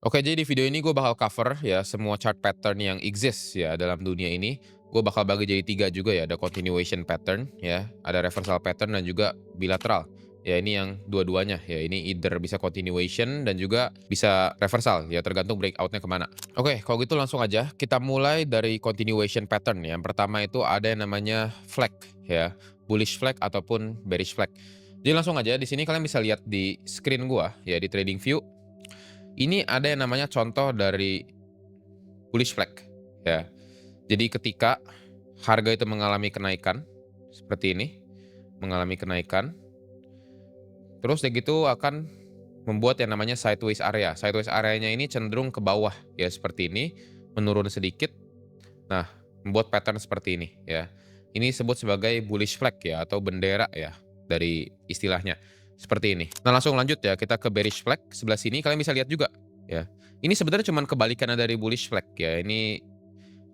Oke, jadi di video ini gue bakal cover ya semua chart pattern yang exist ya dalam dunia ini. Gue bakal bagi jadi tiga juga ya, ada continuation pattern ya, ada reversal pattern dan juga bilateral. Ya ini yang dua-duanya ya, ini either bisa continuation dan juga bisa reversal ya, tergantung breakoutnya kemana. Oke, kalau gitu langsung aja kita mulai dari continuation pattern. Yang pertama itu ada yang namanya flag ya, bullish flag ataupun bearish flag. Jadi langsung aja di sini kalian bisa lihat di screen gua ya di trading view. Ini ada yang namanya contoh dari bullish flag, ya. Jadi ketika harga itu mengalami kenaikan, seperti ini, mengalami kenaikan, terus dia gitu akan membuat yang namanya sideways area. Sideways areanya ini cenderung ke bawah, ya seperti ini, menurun sedikit. Nah, membuat pattern seperti ini, ya. Ini disebut sebagai bullish flag ya, atau bendera ya, dari istilahnya. Seperti ini. Nah, langsung lanjut ya, kita ke bearish flag sebelah sini, kalian bisa lihat juga, ya. Ini sebenarnya cuma kebalikannya dari bullish flag ya. Ini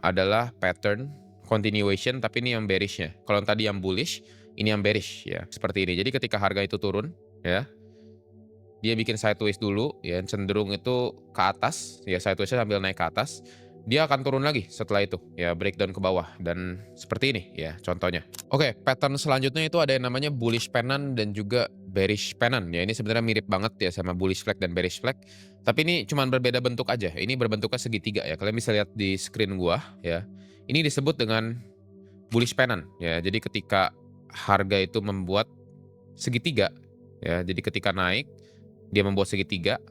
adalah pattern continuation, tapi ini yang bearish-nya. Kalau yang tadi yang bullish, ini yang bearish ya, seperti ini. Jadi ketika harga itu turun, ya, dia bikin sideways dulu ya, cenderung itu ke atas, ya sideways-nya sambil naik ke atas. Dia akan turun lagi setelah itu, ya breakdown ke bawah dan seperti ini ya contohnya. Oke, pattern selanjutnya itu ada yang namanya bullish pennant dan juga bearish pennant ya. Ini sebenarnya mirip banget ya sama bullish flag dan bearish flag. Tapi ini cuman berbeda bentuk aja. Ini berbentuknya segitiga ya. Kalian bisa lihat di screen gua ya. Ini disebut dengan bullish pennant ya. Jadi ketika harga itu membuat segitiga ya. Jadi ketika naik dia membuat segitiga,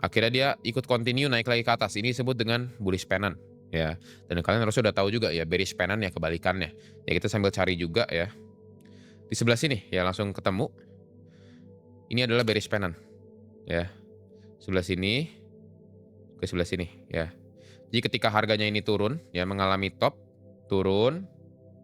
akhirnya dia ikut continue naik lagi ke atas. Ini disebut dengan bullish pennant ya. Dan kalian harusnya udah tahu juga ya bearish pennant ya kebalikannya. Ya kita sambil cari juga ya. Di sebelah sini ya langsung ketemu. Ini adalah bearish pennant ya. Sebelah sini ke sebelah sini ya. Jadi ketika harganya ini turun ya mengalami top, turun,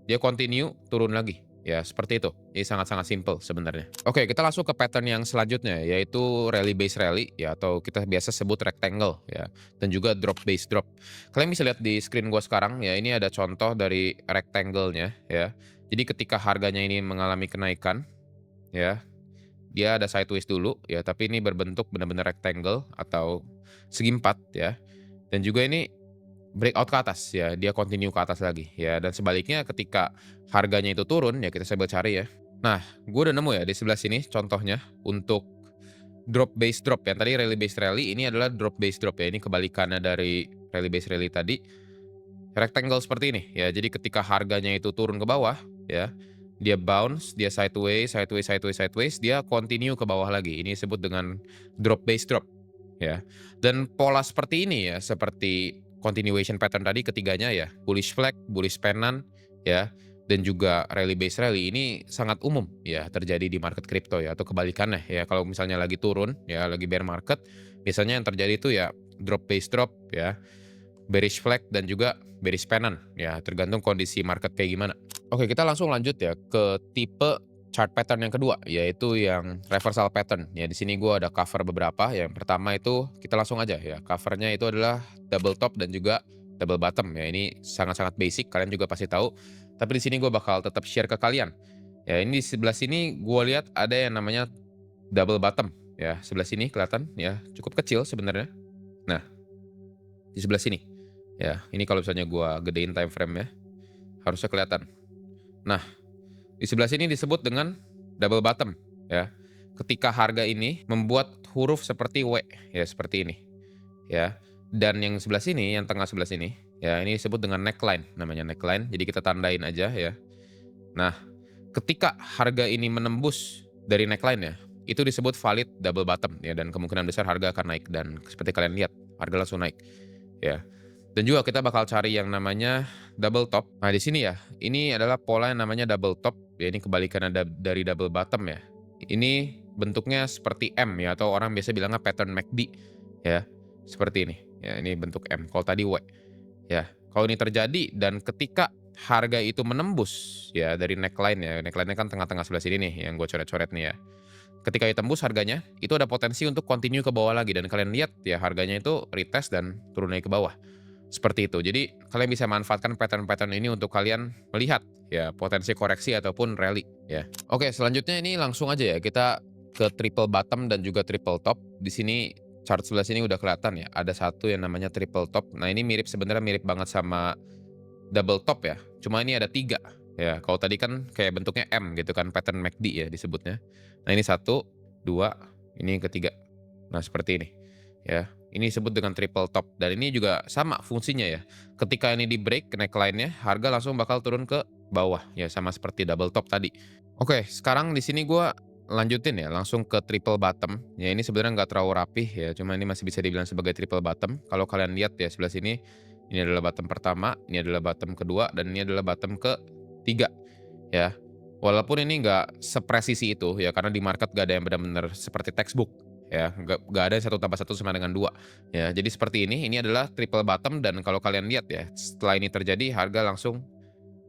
dia continue turun lagi. Ya, seperti itu. Ini sangat-sangat simple sebenarnya. Oke, kita langsung ke pattern yang selanjutnya, yaitu rally base rally, ya, atau kita biasa sebut rectangle, ya, dan juga drop base drop. Kalian bisa lihat di screen gua sekarang, ya, ini ada contoh dari rectangle-nya, ya. Jadi ketika harganya ini mengalami kenaikan, ya, dia ada sideways dulu, ya, tapi ini berbentuk benar-benar rectangle atau segi empat, ya. Dan juga ini breakout ke atas ya, dia continue ke atas lagi ya, dan sebaliknya ketika harganya itu turun ya kita sambil cari ya. Nah, gue udah nemu ya di sebelah sini contohnya untuk drop base drop yang tadi rally base rally, ini adalah drop base drop ya. Ini kebalikannya dari rally base rally tadi. Rectangle seperti ini ya. Jadi ketika harganya itu turun ke bawah ya, dia bounce, dia sideways, sideways, sideways, sideways, dia continue ke bawah lagi. Ini disebut dengan drop base drop ya. Dan pola seperti ini ya, seperti continuation pattern tadi ketiganya ya, bullish flag, bullish pennant ya, dan juga rally base rally ini sangat umum ya terjadi di market crypto ya, atau kebalikannya ya. Kalau misalnya lagi turun ya, lagi bear market, biasanya yang terjadi itu ya drop base drop ya, bearish flag dan juga bearish pennant ya, tergantung kondisi market kayak gimana. Oke, kita langsung lanjut ya ke tipe chart pattern yang kedua, yaitu yang reversal pattern. Ya, di sini gua ada cover beberapa. Yang pertama itu kita langsung aja ya. Covernya itu adalah double top dan juga double bottom ya. Ini sangat-sangat basic, kalian juga pasti tahu. Tapi di sini gua bakal tetap share ke kalian. Ya, ini di sebelah sini gua lihat ada yang namanya double bottom ya. Sebelah sini kelihatan ya, cukup kecil sebenarnya. Nah, di sebelah sini. Ya, ini kalau misalnya gua gedein time frame ya, harusnya kelihatan. Nah, di sebelah sini disebut dengan double bottom ya. Ketika harga ini membuat huruf seperti W ya, seperti ini ya. Dan yang sebelah sini, yang tengah sebelah sini ya, ini disebut dengan neckline, namanya neckline. Jadi kita tandain aja ya. Nah, ketika harga ini menembus dari neckline ya, itu disebut valid double bottom ya, dan kemungkinan besar harga akan naik dan seperti kalian lihat, harga langsung naik ya. Dan juga kita bakal cari yang namanya double top. Nah, di sini ya, ini adalah pola yang namanya double top, ya ini kebalikannya dari double bottom ya. Ini bentuknya seperti M ya, atau orang biasa bilangnya pattern MACD ya. Seperti ini. Ya, ini bentuk M. Kalau tadi W. Ya, kalau ini terjadi dan ketika harga itu menembus ya dari neckline ya. Neckline-nya kan tengah-tengah sebelah sini nih yang gue coret-coret nih ya. Ketika ditembus harganya, itu ada potensi untuk continue ke bawah lagi dan kalian lihat ya harganya itu retest dan turun lagi ke bawah. Seperti itu. Jadi kalian bisa manfaatkan pattern-pattern ini untuk kalian melihat ya potensi koreksi ataupun rally ya. Oke, selanjutnya ini langsung aja ya kita ke triple bottom dan juga triple top. Di sini chart sebelah sini udah kelihatan ya, ada satu yang namanya triple top. Nah, ini sebenarnya mirip banget sama double top ya, cuma ini ada 3 ya. Kalau tadi kan kayak bentuknya M gitu kan, pattern MACD ya disebutnya. Nah, ini satu, 2, ini yang ketiga. Nah, seperti ini ya. Ini disebut dengan triple top dan ini juga sama fungsinya ya. Ketika ini di-break neckline-nya, harga langsung bakal turun ke bawah ya, sama seperti double top tadi. Oke, sekarang di sini gua lanjutin ya, langsung ke triple bottom. Ya, ini sebenarnya nggak terlalu rapih ya, cuma ini masih bisa dibilang sebagai triple bottom. Kalau kalian lihat ya sebelah sini, ini adalah bottom pertama, ini adalah bottom kedua, dan ini adalah bottom ketiga ya. Walaupun ini nggak sepresisi itu ya, karena di market nggak ada yang benar-benar seperti textbook ya, nggak ada yang 1 tambah 1 sama dengan 2 ya. Jadi seperti ini adalah triple bottom dan kalau kalian lihat ya, setelah ini terjadi harga langsung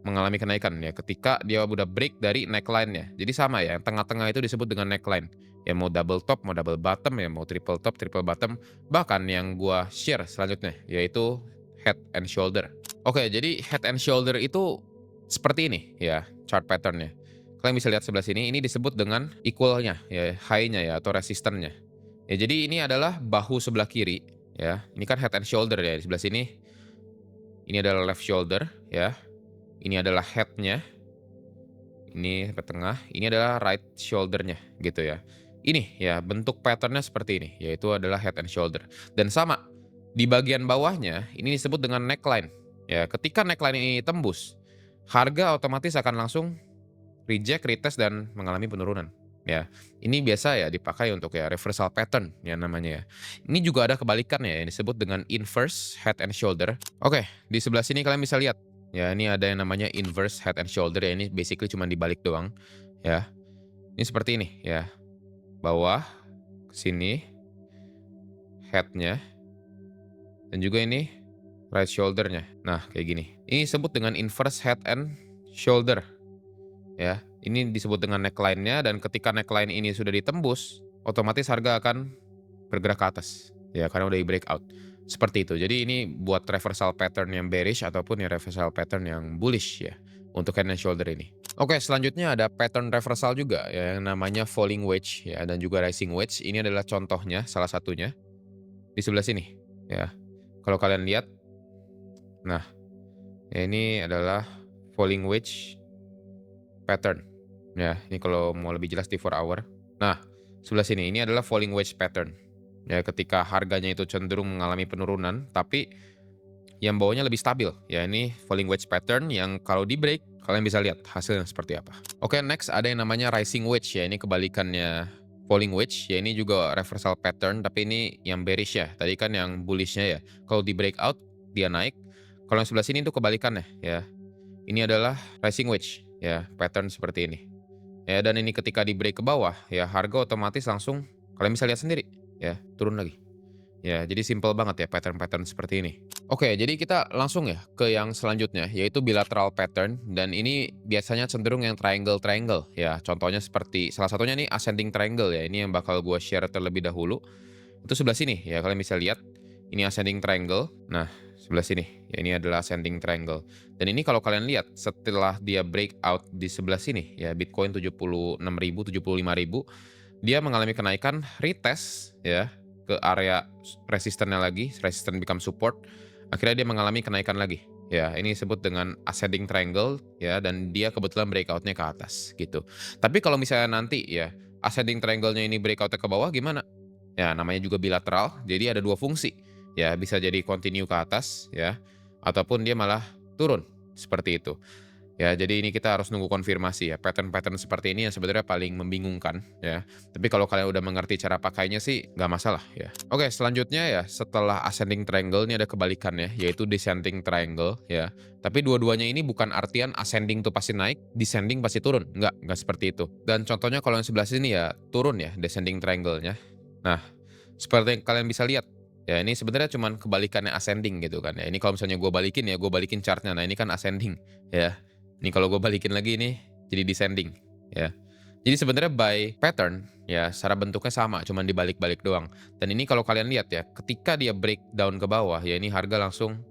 mengalami kenaikan ya ketika dia udah break dari neckline-nya. Jadi sama ya, yang tengah-tengah itu disebut dengan neckline. Ya mau double top, mau double bottom, ya mau triple top, triple bottom, bahkan yang gua share selanjutnya yaitu head and shoulder. Oke, jadi head and shoulder itu seperti ini ya chart pattern-nya. Kalian bisa lihat sebelah sini, ini disebut dengan equal-nya ya, high-nya ya atau resistance-nya. Ya, jadi ini adalah bahu sebelah kiri ya. Ini kan head and shoulder ya di sebelah sini. Ini adalah left shoulder ya. Ini adalah head-nya, ini sampai tengah, ini adalah right shoulder-nya gitu ya. Ini ya bentuk pattern-nya seperti ini, yaitu adalah head and shoulder. Dan sama, di bagian bawahnya ini disebut dengan neckline. Ya, ketika neckline ini tembus, harga otomatis akan langsung reject, retest dan mengalami penurunan. Ya, ini biasa ya dipakai untuk ya reversal pattern ya namanya ya. Ini juga ada kebalikannya yang disebut dengan inverse head and shoulder. Oke, di sebelah sini kalian bisa lihat. Ya, ini ada yang namanya inverse head and shoulder ya, ini basically cuma dibalik doang ya. Ini seperti ini ya. Bawah ke sini head-nya dan juga ini right shoulder-nya. Nah, kayak gini. Ini disebut dengan inverse head and shoulder ya. Ini disebut dengan neckline-nya dan ketika neckline ini sudah ditembus, otomatis harga akan bergerak ke atas ya karena udah di breakout. Seperti itu. Jadi ini buat reversal pattern yang bearish ataupun ya reversal pattern yang bullish ya untuk head and shoulder ini. Oke, selanjutnya ada pattern reversal juga ya, yang namanya falling wedge ya dan juga rising wedge. Ini adalah contohnya salah satunya di sebelah sini ya. Kalau kalian lihat, nah ya ini adalah falling wedge pattern ya. Ini kalau mau lebih jelas di 4 hour. Nah, sebelah sini ini adalah falling wedge pattern. Ya, ketika harganya itu cenderung mengalami penurunan, tapi yang bawahnya lebih stabil. Ya, ini falling wedge pattern yang kalau di break, kalian bisa lihat hasilnya seperti apa. Oke, next ada yang namanya rising wedge ya. Ini kebalikannya falling wedge. Ya, ini juga reversal pattern, tapi ini yang bearish ya. Tadi kan yang bullishnya ya. Kalau di breakout, dia naik. Kalau yang sebelah sini itu kebalikannya ya. Ini adalah rising wedge ya, pattern seperti ini. Ya, dan ini ketika di break ke bawah, ya harga otomatis langsung kalian bisa lihat sendiri ya, turun lagi. Ya, jadi simple banget ya pattern-pattern seperti ini. Oke, jadi kita langsung ya ke yang selanjutnya, yaitu bilateral pattern. Dan ini biasanya cenderung yang triangle-triangle ya. Contohnya seperti, salah satunya nih ascending triangle ya. Ini yang bakal gua share terlebih dahulu. Itu sebelah sini ya, kalian bisa lihat. Ini ascending triangle. Nah, sebelah sini. Ya, ini adalah ascending triangle. Dan ini kalau kalian lihat, setelah dia breakout di sebelah sini ya, Bitcoin 76.000, 75.000, dia mengalami kenaikan retest ya ke area resistennya lagi, resisten become support. Akhirnya dia mengalami kenaikan lagi. Ya, ini disebut dengan ascending triangle ya dan dia kebetulan breakoutnya ke atas gitu. Tapi kalau misalnya nanti ya ascending triangle-nya ini breakoutnya ke bawah gimana? Ya, namanya juga bilateral. Jadi ada 2 fungsi. Ya, bisa jadi continue ke atas ya ataupun dia malah turun seperti itu. Ya, jadi ini kita harus nunggu konfirmasi ya. Pattern-pattern seperti ini yang sebenarnya paling membingungkan ya. Tapi kalau kalian udah mengerti cara pakainya sih nggak masalah ya. Oke, selanjutnya ya setelah ascending triangle ini ada kebalikannya yaitu descending triangle ya. Tapi dua-duanya ini bukan artian ascending tuh pasti naik, descending pasti turun. Nggak seperti itu. Dan contohnya kalau yang sebelah sini ya turun ya descending triangle-nya. Nah, seperti yang kalian bisa lihat ya ini sebenarnya cuman kebalikannya ascending gitu kan ya. Ini kalau misalnya gue balikin ya, gue balikin chartnya. Nah, ini kan ascending ya. Ini kalau gue balikin lagi ini jadi descending ya. Jadi sebenarnya by pattern ya secara bentuknya sama, cuman dibalik-balik doang. Dan ini kalau kalian lihat ya, ketika dia breakdown ke bawah ya ini harga langsung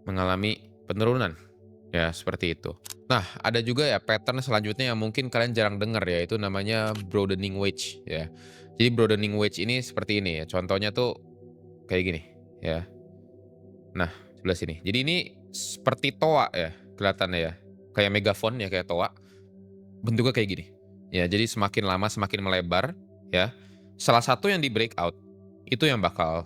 mengalami penurunan. Ya, seperti itu. Nah, ada juga ya pattern selanjutnya yang mungkin kalian jarang dengar ya, itu namanya broadening wedge ya. Jadi broadening wedge ini seperti ini ya, contohnya tuh kayak gini, ya. Nah, sebelah sini. Jadi ini seperti toa ya, kelihatannya ya. Kayak megafon ya, kayak toa, bentuknya kayak gini. Ya, jadi semakin lama semakin melebar, ya. Salah satu yang di breakout, itu yang bakal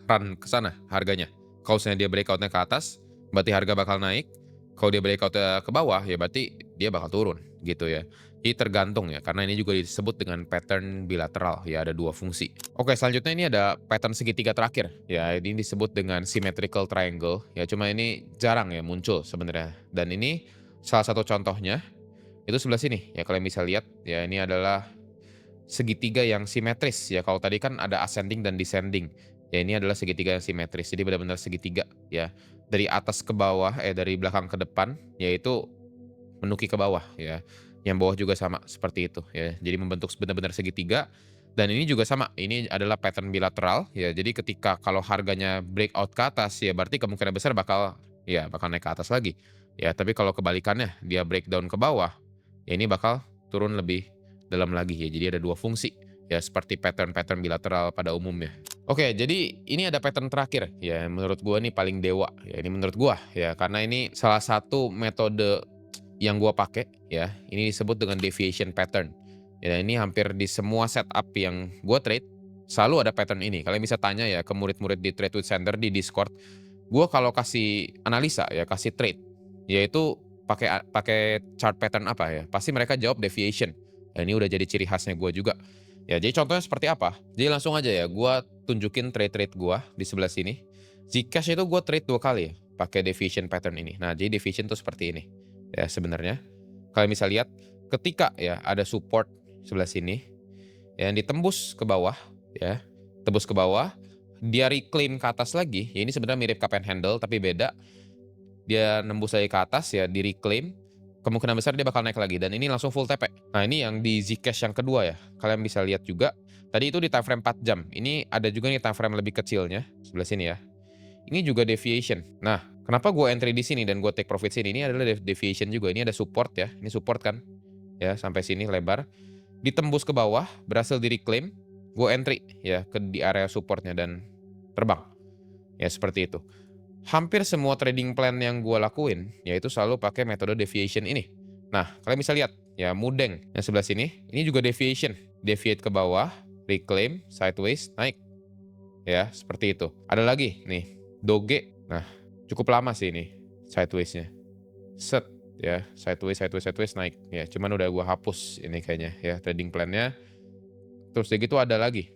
run ke sana harganya. Kalau misalnya dia breakout-nya ke atas, berarti harga bakal naik. Kalau dia breakout-nya ke bawah, ya berarti dia bakal turun, gitu ya. Jadi tergantung ya, karena ini juga disebut dengan pattern bilateral, ya ada dua fungsi. Oke, selanjutnya ini ada pattern segitiga terakhir, ya ini disebut dengan symmetrical triangle, ya cuma ini jarang ya muncul sebenarnya. Dan ini salah satu contohnya, itu sebelah sini, ya kalian bisa lihat, ya ini adalah segitiga yang simetris ya. Kalau tadi kan ada ascending dan descending. Ya ini adalah segitiga yang simetris. Jadi benar-benar segitiga ya. Dari atas ke bawah, dari belakang ke depan, yaitu menuki ke bawah ya. Yang bawah juga sama seperti itu ya. Jadi membentuk benar-benar segitiga. Dan ini juga sama. Ini adalah pattern bilateral ya. Jadi ketika kalau harganya breakout ke atas ya berarti kemungkinan besar bakal naik ke atas lagi. Ya, tapi kalau kebalikannya dia breakdown ke bawah, ya ini bakal turun lebih dalam lagi ya. Jadi ada dua fungsi ya seperti pattern-pattern bilateral pada umumnya. Oke, jadi ini ada pattern terakhir ya menurut gua nih paling dewa ya ini menurut gua ya karena ini salah satu metode yang gua pakai ya. Ini disebut dengan deviation pattern. Ya ini hampir di semua setup yang gua trade selalu ada pattern ini. Kalian bisa tanya ya ke murid-murid di Trade with Sender di Discord. Gua kalau kasih analisa ya, kasih trade, yaitu pakai chart pattern apa ya, pasti mereka jawab deviation. Ya ini udah jadi ciri khasnya gua juga. Ya jadi contohnya seperti apa? Jadi langsung aja ya, gua tunjukin trade-trade gua di sebelah sini. Zcash itu gua trade 2 kali ya, pakai deviation pattern ini. Nah, jadi deviation tuh seperti ini. Ya sebenarnya. Kalian bisa lihat ketika ya ada support sebelah sini yang ditembus ke bawah ya, tembus ke bawah, dia reclaim ke atas lagi. Ya ini sebenarnya mirip cup and handle tapi beda. Dia nembus lagi ke atas ya, di reclaim, kemungkinan besar dia bakal naik lagi dan ini langsung full TP. Nah, ini yang di Zcash yang kedua ya. Kalian bisa lihat juga. Tadi itu di time frame 4 jam. Ini ada juga nih time frame lebih kecilnya sebelah sini ya. Ini juga deviation. Nah, kenapa gue entry di sini dan gue take profit sini? Ini adalah deviation juga. Ini ada support ya. Ini support kan. Ya, sampai sini lebar. Ditembus ke bawah, berhasil di reclaim. Gue entry ya ke di area supportnya dan terbang. Ya, seperti itu. Hampir semua trading plan yang gue lakuin, yaitu selalu pakai metode deviation ini. Nah, kalian bisa lihat, ya Mudeng yang sebelah sini, ini juga deviation. Deviate ke bawah, reclaim, sideways, naik. Ya, seperti itu. Ada lagi, nih, Doge. Nah, cukup lama sih ini, sideways-nya. Set, ya, sideways, naik. Ya, cuman udah gue hapus ini kayaknya, ya, trading plan-nya. Terus gitu ada lagi.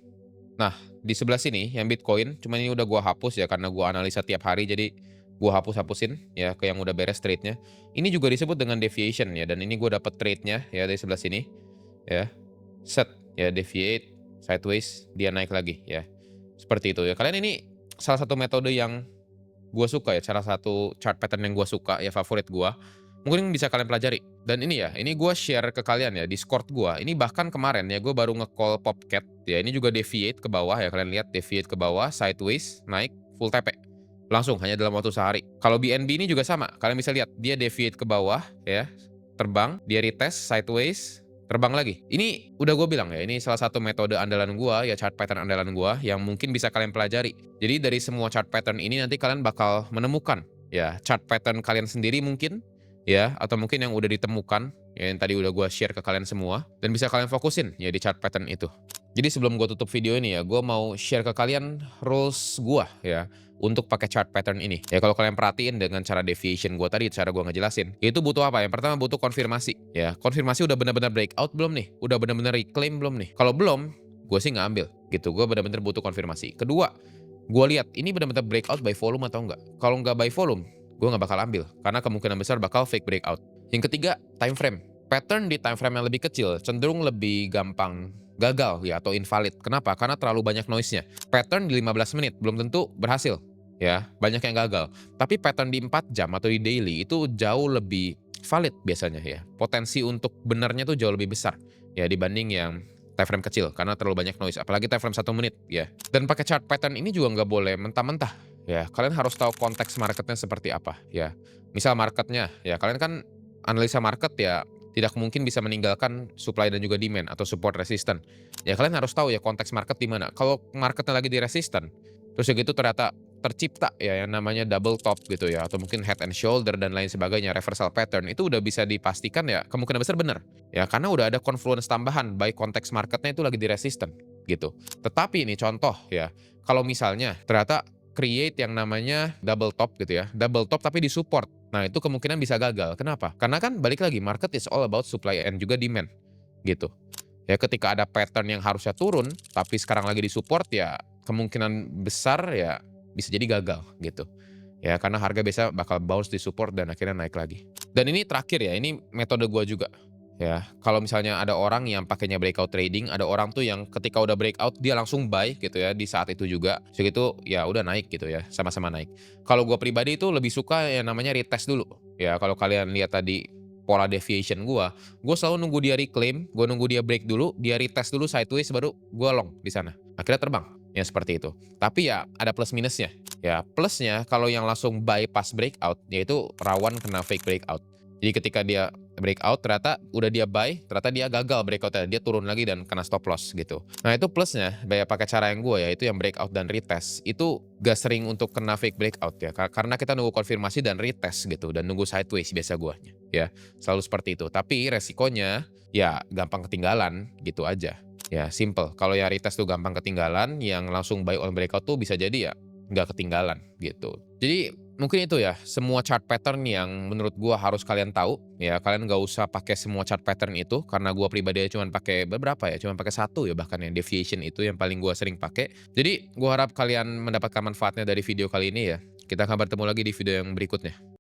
Nah, di sebelah sini yang Bitcoin, cuman ini udah gua hapus ya karena gua analisa tiap hari jadi gua hapus-hapusin ya ke yang udah beres trade-nya. Ini juga disebut dengan deviation ya dan ini gua dapat trade-nya ya dari sebelah sini ya. Set ya deviate sideways dia naik lagi ya. Seperti itu ya. Kalian ini salah satu metode yang gua suka ya, salah satu chart pattern yang gua suka ya favorit gua. Mungkin bisa kalian pelajari. Dan ini ya, ini gue share ke kalian ya, Discord gue. Ini bahkan kemarin ya, gue baru nge-call Popcat. Ya, ini juga deviate ke bawah ya, kalian lihat deviate ke bawah, sideways, naik, full TP. Langsung, hanya dalam waktu sehari. Kalau BNB ini juga sama, kalian bisa lihat. Dia deviate ke bawah ya, terbang, dia retest, sideways, terbang lagi. Ini udah gue bilang ya, ini salah satu metode andalan gue, ya chart pattern andalan gue, yang mungkin bisa kalian pelajari. Jadi dari semua chart pattern ini nanti kalian bakal menemukan ya chart pattern kalian sendiri mungkin, ya atau mungkin yang udah ditemukan ya yang tadi udah gue share ke kalian semua dan bisa kalian fokusin ya di chart pattern itu. Jadi sebelum gue tutup video ini ya, gue mau share ke kalian rules gue ya untuk pakai chart pattern ini. Ya kalau kalian perhatiin dengan cara deviation gue tadi, cara gue ngejelasin, itu butuh apa? Yang pertama butuh konfirmasi ya. Konfirmasi udah benar-benar breakout belum nih? Udah benar-benar reclaim belum nih? Kalau belum, gue sih nggak ambil gitu. Gue benar-benar butuh konfirmasi. Kedua, gue lihat ini benar-benar breakout by volume atau enggak. Kalau nggak by volume, gue nggak bakal ambil karena kemungkinan besar bakal fake breakout. Yang ketiga, time frame. Pattern di time frame yang lebih kecil cenderung lebih gampang gagal ya atau invalid. Kenapa? Karena terlalu banyak noise-nya. Pattern di 15 menit belum tentu berhasil ya, banyak yang gagal. Tapi pattern di 4 jam atau di daily itu jauh lebih valid biasanya ya. Potensi untuk benarnya tuh jauh lebih besar ya dibanding yang time frame kecil karena terlalu banyak noise, apalagi time frame 1 menit ya. Dan pakai chart pattern ini juga nggak boleh mentah-mentah ya. Kalian harus tahu konteks marketnya seperti apa ya. Misal marketnya ya, kalian kan analisa market ya tidak mungkin bisa meninggalkan supply dan juga demand atau support resistant. Ya kalian harus tahu ya konteks market di mana. Kalau marketnya lagi di resistant, terus ya gitu ternyata tercipta ya yang namanya double top gitu ya atau mungkin head and shoulder dan lain sebagainya, reversal pattern itu udah bisa dipastikan ya kemungkinan besar benar. Ya karena udah ada confluence tambahan baik konteks marketnya itu lagi di resistant gitu. Tetapi ini contoh ya, kalau misalnya ternyata create yang namanya double top gitu ya, double top tapi di support. Nah, itu kemungkinan bisa gagal. Kenapa? Karena kan balik lagi market is all about supply and juga demand gitu. Ya ketika ada pattern yang harusnya turun tapi sekarang lagi di support ya kemungkinan besar ya bisa jadi gagal gitu. Ya karena harga biasa bakal bounce di support dan akhirnya naik lagi. Dan ini terakhir ya, ini metode gua juga. Ya, kalau misalnya ada orang yang pakainya breakout trading, ada orang tuh yang ketika udah breakout dia langsung buy gitu ya di saat itu juga. Segitu ya udah naik gitu ya, sama-sama naik. Kalau gua pribadi itu lebih suka yang namanya retest dulu. Ya, kalau kalian lihat tadi pola deviation gua selalu nunggu dia reclaim, gua nunggu dia break dulu, dia retest dulu sideways baru gua long di sana. Akhirnya terbang. Ya seperti itu. Tapi ya ada plus minusnya. Ya, plusnya kalau yang langsung buy pas breakout, yaitu rawan kena fake breakout. Jadi ketika dia breakout ternyata udah dia buy, ternyata dia gagal breakout-nya, dia turun lagi dan kena stop loss gitu. Nah itu plusnya, pakai cara yang gue ya, itu yang breakout dan retest, itu gak sering untuk kena fake breakout ya, karena kita nunggu konfirmasi dan retest gitu, dan nunggu sideways biasa guanya, ya selalu seperti itu. Tapi resikonya ya gampang ketinggalan gitu aja. Ya simple, kalau yang retest tuh gampang ketinggalan, yang langsung buy on breakout tuh bisa jadi ya nggak ketinggalan gitu. Jadi mungkin itu ya, semua chart pattern yang menurut gua harus kalian tahu, ya kalian nggak usah pakai semua chart pattern itu, karena gua pribadi cuma pakai beberapa ya, cuma pakai satu ya bahkan yang deviation itu yang paling gua sering pakai. Jadi gua harap kalian mendapatkan manfaatnya dari video kali ini ya. Kita akan bertemu lagi di video yang berikutnya.